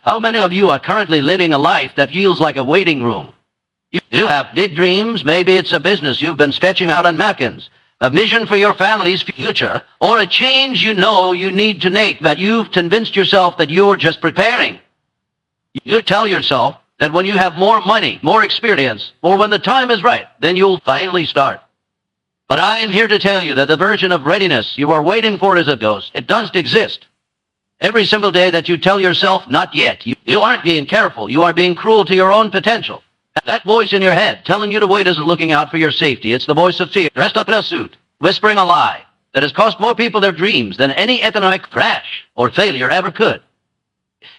How many of you are currently living a life that feels like a waiting room? You have big dreams. Maybe it's a business you've been sketching out on napkins, a vision for your family's future, or a change you know you need to make that you've convinced yourself that you're just preparing. You tell yourself that when you have more money, more experience, or when the time is right, then you'll finally start. But I am here to tell you that the version of readiness you are waiting for is a ghost. It doesn't exist. Every single day that you tell yourself, not yet, you aren't being careful. You are being cruel to your own potential. That voice in your head telling you to wait isn't looking out for your safety. It's the voice of fear, dressed up in a suit, whispering a lie that has cost more people their dreams than any economic crash or failure ever could.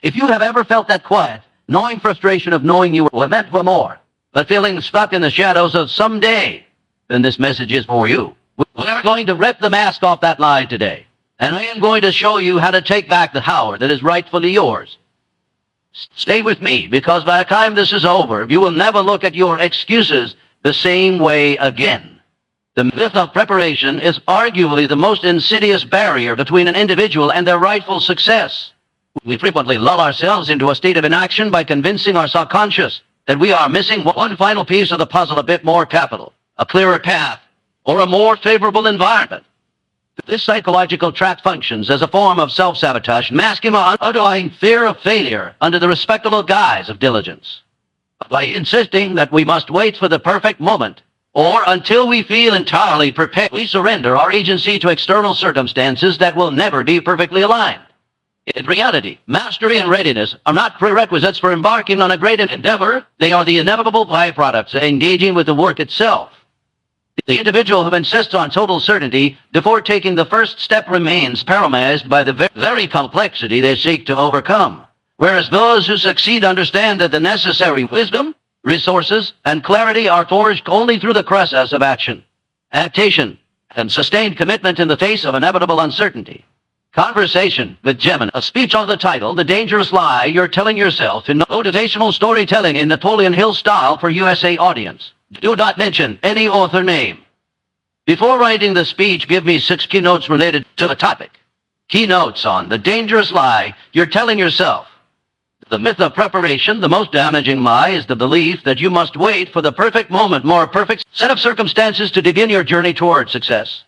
If you have ever felt that quiet, gnawing frustration of knowing you were meant for more, but feeling stuck in the shadows of someday, then this message is for you. We're going to rip the mask off that lie today, and I am going to show you how to take back the power that is rightfully yours. Stay with me, because by the time this is over, you will never look at your excuses the same way again. The myth of preparation is arguably the most insidious barrier between an individual and their rightful success. We frequently lull ourselves into a state of inaction by convincing our subconscious that we are missing one final piece of the puzzle: a bit more capital, a clearer path, or a more favorable environment. This psychological trap functions as a form of self-sabotage, masking our underlying fear of failure under the respectable guise of diligence. By insisting that we must wait for the perfect moment, or until we feel entirely prepared, we surrender our agency to external circumstances that will never be perfectly aligned. In reality, mastery and readiness are not prerequisites for embarking on a great endeavor. They are the inevitable byproducts of engaging with the work itself. The individual who insists on total certainty before taking the first step remains paralyzed by the very complexity they seek to overcome, whereas those who succeed understand that the necessary wisdom, resources, and clarity are forged only through the process of action, adaptation, and sustained commitment in the face of inevitable uncertainty. Conversation with Gemini, a speech on the title, The Dangerous Lie You're Telling Yourself, in motivational storytelling in Napoleon Hill style for USA audience. Do not mention any author name. Before writing the speech, give me 6 keynotes related to the topic. Keynotes on the dangerous lie you're telling yourself. The myth of preparation. The most damaging lie is the belief that you must wait for the perfect moment, more perfect set of circumstances to begin your journey toward success.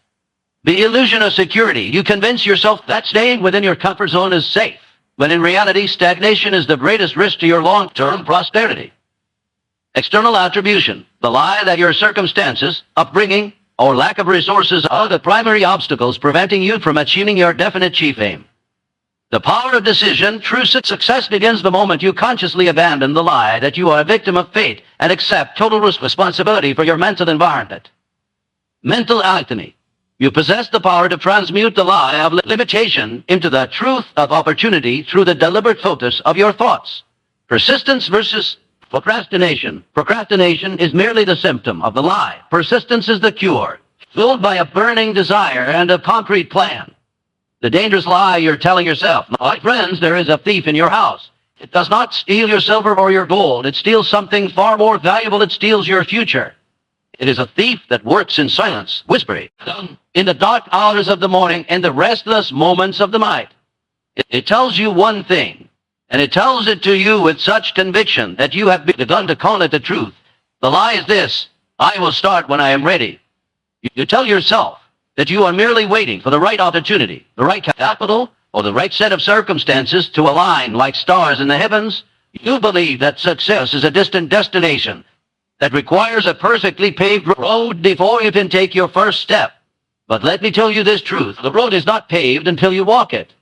The illusion of security. You convince yourself that staying within your comfort zone is safe, when in reality, stagnation is the greatest risk to your long-term prosperity. External attribution. The lie that your circumstances, upbringing, or lack of resources are the primary obstacles preventing you from achieving your definite chief aim. The power of decision. True success begins the moment you consciously abandon the lie that you are a victim of fate and accept total responsibility for your mental environment. Mental alchemy. You possess the power to transmute the lie of limitation into the truth of opportunity through the deliberate focus of your thoughts. Persistence versus procrastination. Procrastination is merely the symptom of the lie. Persistence is the cure, fueled by a burning desire and a concrete plan. The dangerous lie you're telling yourself. My friends, there is a thief in your house. It does not steal your silver or your gold. It steals something far more valuable. It steals your future. It is a thief that works in silence, whispering, in the dark hours of the morning and the restless moments of the night. It tells you one thing, and it tells it to you with such conviction that you have begun to call it the truth. The lie is this: I will start when I am ready. You tell yourself that you are merely waiting for the right opportunity, the right capital, or the right set of circumstances to align like stars in the heavens. You believe that success is a distant destination that requires a perfectly paved road before you can take your first step. But let me tell you this truth: the road is not paved until you walk it.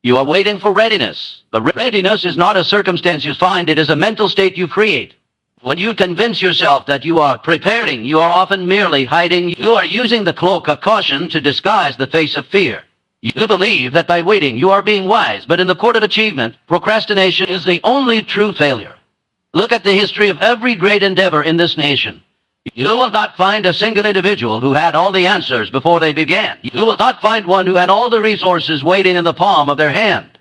You are waiting for readiness. But readiness is not a circumstance you find, it is a mental state you create. When you convince yourself that you are preparing, you are often merely hiding. You are using the cloak of caution to disguise the face of fear. You believe that by waiting you are being wise, but in the court of achievement, procrastination is the only true failure. Look at the history of every great endeavor in this nation. You will not find a single individual who had all the answers before they began. You will not find one who had all the resources waiting in the palm of their hand.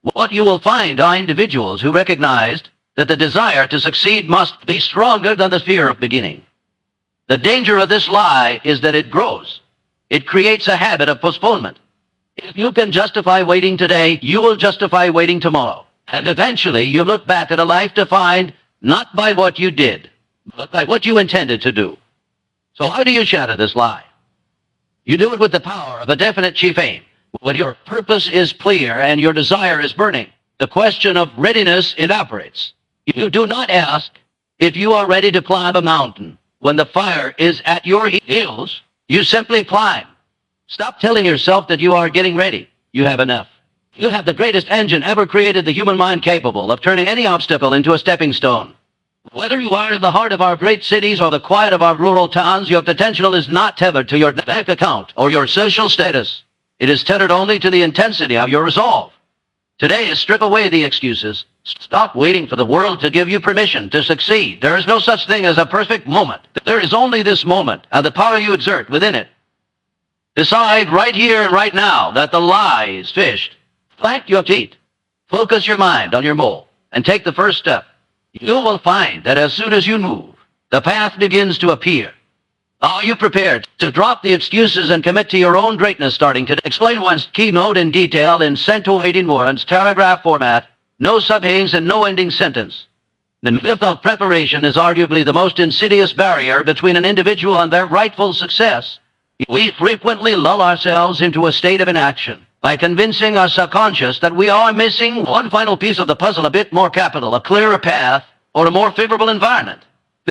What you will find are individuals who recognized that the desire to succeed must be stronger than the fear of beginning. The danger of this lie is that it grows. It creates a habit of postponement. If you can justify waiting today, you will justify waiting tomorrow. And eventually you look back at a life defined not by what you did, but by what you intended to do. So how do you shatter this lie? You do it with the power of a definite chief aim. When your purpose is clear and your desire is burning, the question of readiness evaporates. You do not ask if you are ready to climb a mountain when the fire is at your heels. You simply climb. Stop telling yourself that you are getting ready. You have enough. You have the greatest engine ever created, the human mind, capable of turning any obstacle into a stepping stone. Whether you are in the heart of our great cities or the quiet of our rural towns, your potential is not tethered to your bank account or your social status. It is tethered only to the intensity of your resolve. Today, strip away the excuses. Stop waiting for the world to give you permission to succeed. There is no such thing as a perfect moment. There is only this moment and the power you exert within it. Decide right here and right now that the lie is fished. Plant your feet. Focus your mind on your goal and take the first step. You will find that as soon as you move, the path begins to appear. Are you prepared to drop the excuses and commit to your own greatness starting today? Explain one's keynote in detail in 118 words, paragraph format, no subheadings and no ending sentence. The myth of preparation is arguably the most insidious barrier between an individual and their rightful success. We frequently lull ourselves into a state of inaction by convincing our subconscious that we are missing one final piece of the puzzle, a bit more capital, a clearer path, or a more favorable environment.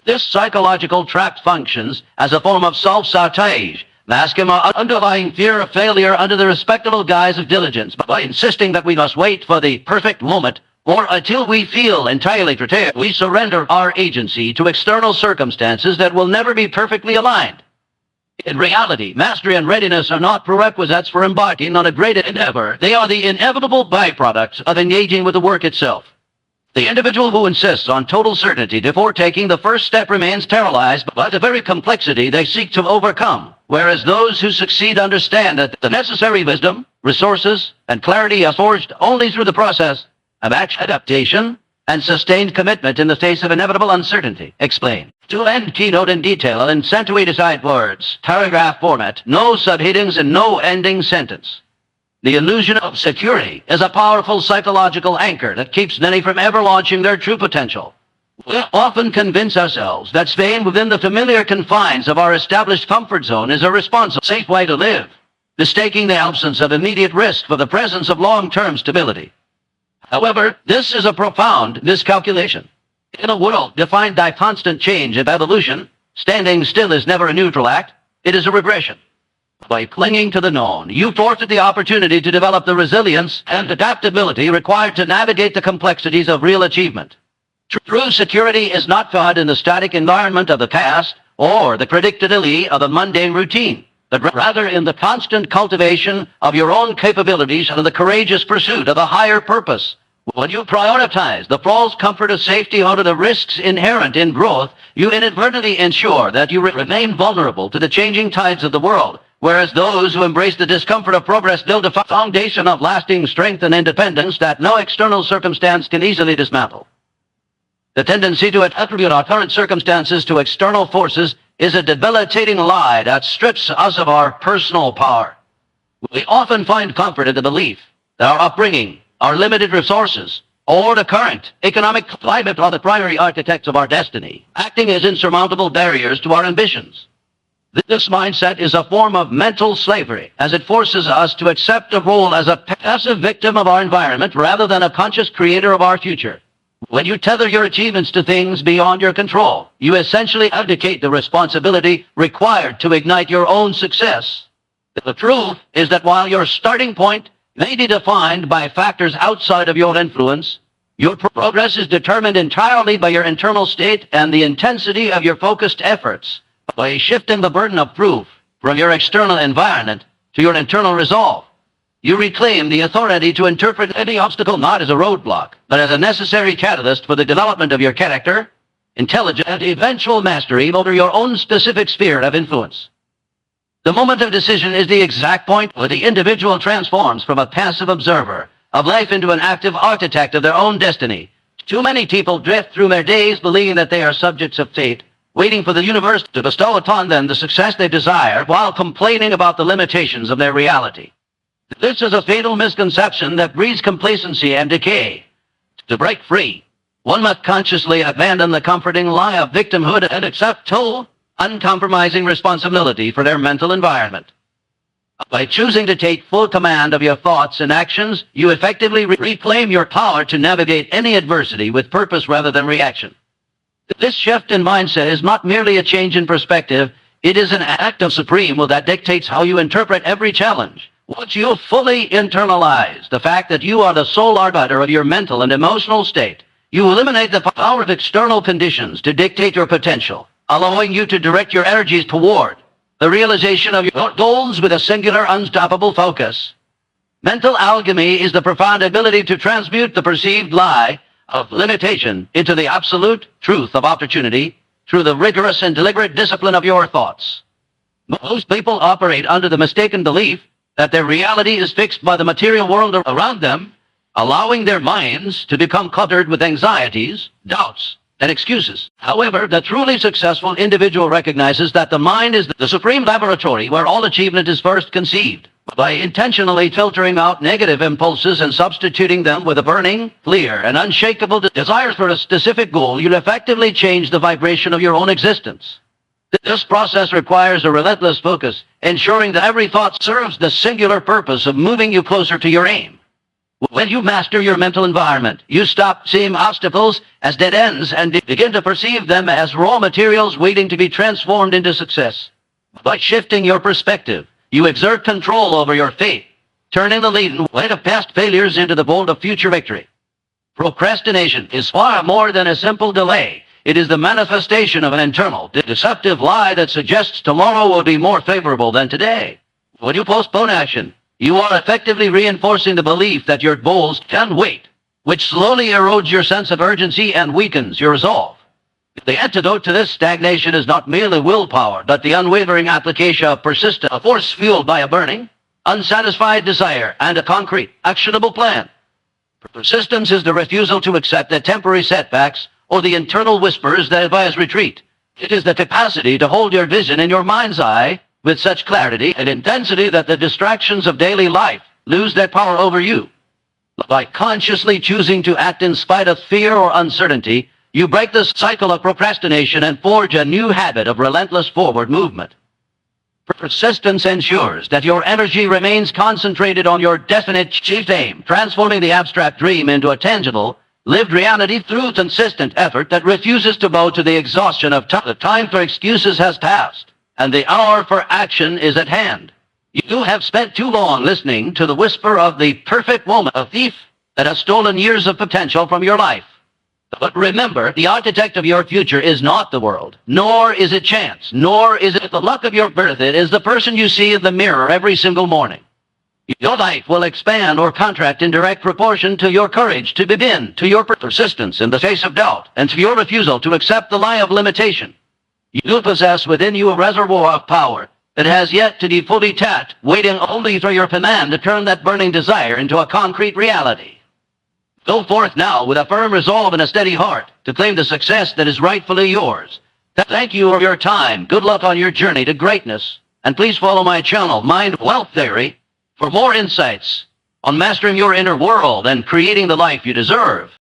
This psychological trap functions as a form of self-sabotage, masking our underlying fear of failure under the respectable guise of diligence by insisting that we must wait for the perfect moment or until we feel entirely prepared. We surrender our agency to external circumstances that will never be perfectly aligned. In reality, mastery and readiness are not prerequisites for embarking on a great endeavor. They are the inevitable byproducts of engaging with the work itself. The individual who insists on total certainty before taking the first step remains paralyzed by the very complexity they seek to overcome, whereas those who succeed understand that the necessary wisdom, resources, and clarity are forged only through the process of adaptation and sustained commitment in the face of inevitable uncertainty. Explain. To end keynote in detail in 108 words, paragraph format, no subheadings and no ending sentence. The illusion of security is a powerful psychological anchor that keeps many from ever launching their true potential. We often convince ourselves that staying within the familiar confines of our established comfort zone is a responsible, safe way to live, mistaking the absence of immediate risk for the presence of long-term stability. However, this is a profound miscalculation. In a world defined by constant change and evolution, standing still is never a neutral act, it is a regression. By clinging to the known, you forfeit the opportunity to develop the resilience and adaptability required to navigate the complexities of real achievement. True security is not found in the static environment of the past or the predictability of a mundane routine, but rather in the constant cultivation of your own capabilities and the courageous pursuit of a higher purpose. When you prioritize the false comfort of safety over the risks inherent in growth, you inadvertently ensure that you remain vulnerable to the changing tides of the world, whereas those who embrace the discomfort of progress build a foundation of lasting strength and independence that no external circumstance can easily dismantle. The tendency to attribute our current circumstances to external forces is a debilitating lie that strips us of our personal power. We often find comfort in the belief that our upbringing, our limited resources, or the current economic climate are the primary architects of our destiny, acting as insurmountable barriers to our ambitions. This mindset is a form of mental slavery, as it forces us to accept a role as a passive victim of our environment rather than a conscious creator of our future. When you tether your achievements to things beyond your control, you essentially abdicate the responsibility required to ignite your own success. The truth is that while your starting point may be defined by factors outside of your influence, your progress is determined entirely by your internal state and the intensity of your focused efforts. By shifting the burden of proof from your external environment to your internal resolve, you reclaim the authority to interpret any obstacle not as a roadblock, but as a necessary catalyst for the development of your character, intelligence, and eventual mastery over your own specific sphere of influence. The moment of decision is the exact point where the individual transforms from a passive observer of life into an active architect of their own destiny. Too many people drift through their days believing that they are subjects of fate, waiting for the universe to bestow upon them the success they desire while complaining about the limitations of their reality. This is a fatal misconception that breeds complacency and decay. To break free, one must consciously abandon the comforting lie of victimhood and accept total, uncompromising responsibility for their mental environment. By choosing to take full command of your thoughts and actions, you effectively reclaim your power to navigate any adversity with purpose rather than reaction. This shift in mindset is not merely a change in perspective, it is an act of supreme will that dictates how you interpret every challenge. Once you fully internalize the fact that you are the sole arbiter of your mental and emotional state, you eliminate the power of external conditions to dictate your potential, allowing you to direct your energies toward the realization of your goals with a singular, unstoppable focus. Mental alchemy is the profound ability to transmute the perceived lie of limitation into the absolute truth of opportunity through the rigorous and deliberate discipline of your thoughts. Most people operate under the mistaken belief that their reality is fixed by the material world around them, allowing their minds to become cluttered with anxieties, doubts, and excuses. However, the truly successful individual recognizes that the mind is the supreme laboratory where all achievement is first conceived. By intentionally filtering out negative impulses and substituting them with a burning, clear, and unshakable desire for a specific goal, you'll effectively change the vibration of your own existence. This process requires a relentless focus, ensuring that every thought serves the singular purpose of moving you closer to your aim. When you master your mental environment, you stop seeing obstacles as dead ends and begin to perceive them as raw materials waiting to be transformed into success. By shifting your perspective, you exert control over your fate, turning the leaden weight of past failures into the bolt of future victory. Procrastination is far more than a simple delay. It is the manifestation of an internal, deceptive lie that suggests tomorrow will be more favorable than today. When you postpone action, you are effectively reinforcing the belief that your goals can wait, which slowly erodes your sense of urgency and weakens your resolve. The antidote to this stagnation is not merely willpower, but the unwavering application of persistence, a force fueled by a burning, unsatisfied desire, and a concrete, actionable plan. Persistence is the refusal to accept the temporary setbacks or the internal whispers that advise retreat. It is the capacity to hold your vision in your mind's eye with such clarity and intensity that the distractions of daily life lose their power over you. By consciously choosing to act in spite of fear or uncertainty, you break the cycle of procrastination and forge a new habit of relentless forward movement. Persistence ensures that your energy remains concentrated on your definite chief aim, transforming the abstract dream into a tangible, lived reality through consistent effort that refuses to bow to the exhaustion of time. The time for excuses has passed, and the hour for action is at hand. You have spent too long listening to the whisper of the perfect woman, a thief that has stolen years of potential from your life. But remember, the architect of your future is not the world, nor is it chance, nor is it the luck of your birth. It is the person you see in the mirror every single morning. Your life will expand or contract in direct proportion to your courage to begin, to your persistence in the face of doubt, and to your refusal to accept the lie of limitation. You possess within you a reservoir of power that has yet to be fully tapped, waiting only for your command to turn that burning desire into a concrete reality. Go forth now with a firm resolve and a steady heart to claim the success that is rightfully yours. Thank you for your time. Good luck on your journey to greatness. And please follow my channel, Mind Wealth Theory, for more insights on mastering your inner world and creating the life you deserve.